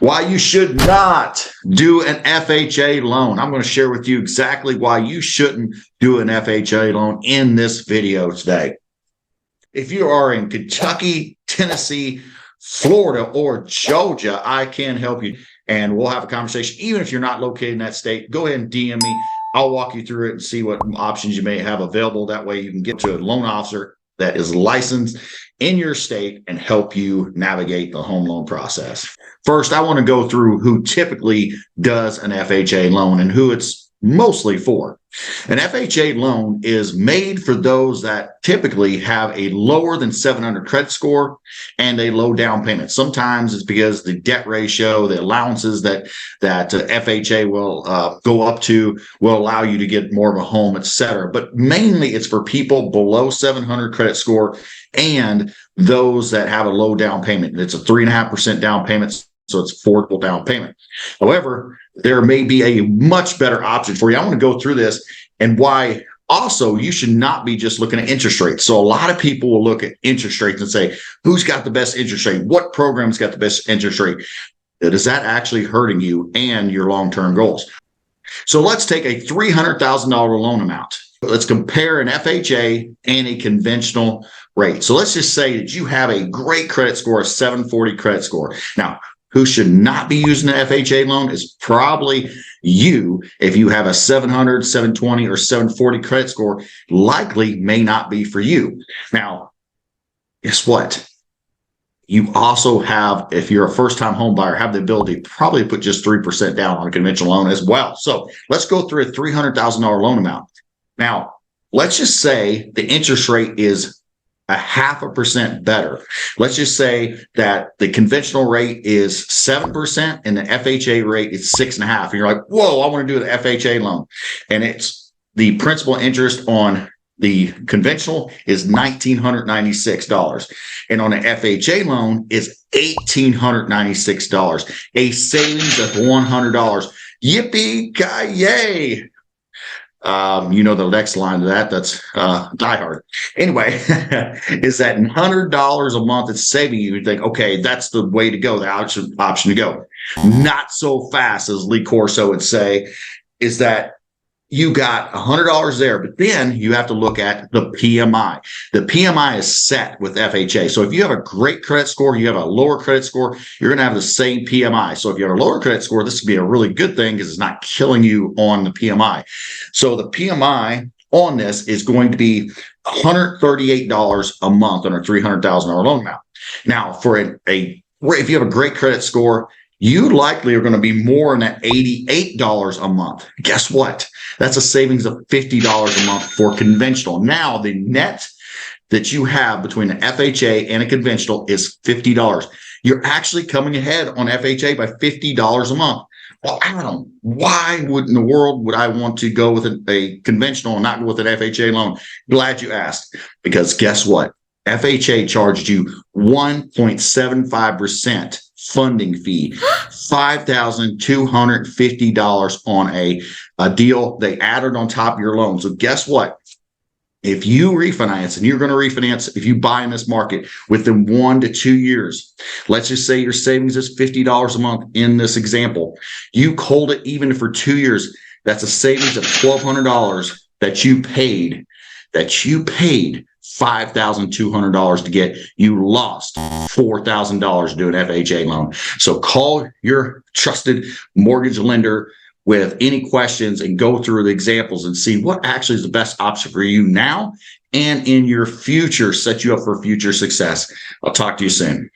Why you should not do an FHA loan. I'm going to share with you exactly why you shouldn't do an FHA loan in this video today. If you are in Kentucky, Tennessee, Florida, or Georgia, I can help you and we'll have a conversation. Even if you're not located in that state, go ahead and DM me. I'll walk you through it and see what options you may have available. That way you can get to a loan officer that is licensed in your state and help you navigate the home loan process. First, I want to go through who typically does an FHA loan and who it's mostly for. An FHA loan is made for those that typically have a lower than 700 credit score and a low down payment. Sometimes it's because the debt ratio, the allowances that FHA will go up to will allow you to get more of a home, etc. But mainly it's for people below 700 credit score and those that have a low down payment. It's a 3.5% down payment, so it's affordable down payment. However, there may be a much better option for you. I want to go through this and why also you should not be just looking at interest rates. So a lot of people will look at interest rates and say, who's got the best interest rate? What program's got the best interest rate? Is that actually hurting you and your long-term goals? So let's take a $300,000 loan amount. Let's compare an FHA and a conventional rate. So let's just say that you have a great credit score, a 740 credit score. Now, who should not be using an FHA loan is probably you. If you have a 700, 720, or 740 credit score, likely may not be for you. Now, guess what? You also have, if you're a first-time home buyer, have the ability to probably put just 3% down on a conventional loan as well. So let's go through a $300,000 loan amount. Now, let's just say the interest rate is 0.5% better. Let's just say that the conventional rate is 7% and the FHA rate is 6.5%. And you're like, whoa, I want to do an FHA loan. And it's the principal interest on the conventional is $1,996. And on an FHA loan is $1,896, a savings of $100. Yippee-ki-yay. You know the next line to that's Die Hard. Anyway, is that $100 a month it's saving you? You think, okay, that's the way to go, the option to go. Not so fast, as Lee Corso would say, is that you got $100 there, but then you have to look at the PMI. The PMI is set with FHA. So if you have a great credit score, you have a lower credit score, you're going to have the same PMI. So if you have a lower credit score, this could be a really good thing because it's not killing you on the PMI. So the PMI on this is going to be $138 a month on a $300,000 loan amount. Now, for if you have a great credit score, you likely are going to be more than that $88 a month. Guess what? That's a savings of $50 a month for conventional. Now, the net that you have between an FHA and a conventional is $50. You're actually coming ahead on FHA by $50 a month. Well, Adam, why in the world would I want to go with a conventional and not go with an FHA loan? Glad you asked, because guess what? FHA charged you 1.75% funding fee, $5,250 on a deal they added on top of your loan. So guess what? If you refinance, and you're going to refinance if you buy in this market within 1 to 2 years, let's just say your savings is $50 a month in this example. You hold it even for 2 years. That's a savings of $1,200 that you paid $5,200 to get. You lost $4,000 to do an FHA loan. So call your trusted mortgage lender with any questions and go through the examples and see what actually is the best option for you now and in your future, set you up for future success. I'll talk to you soon.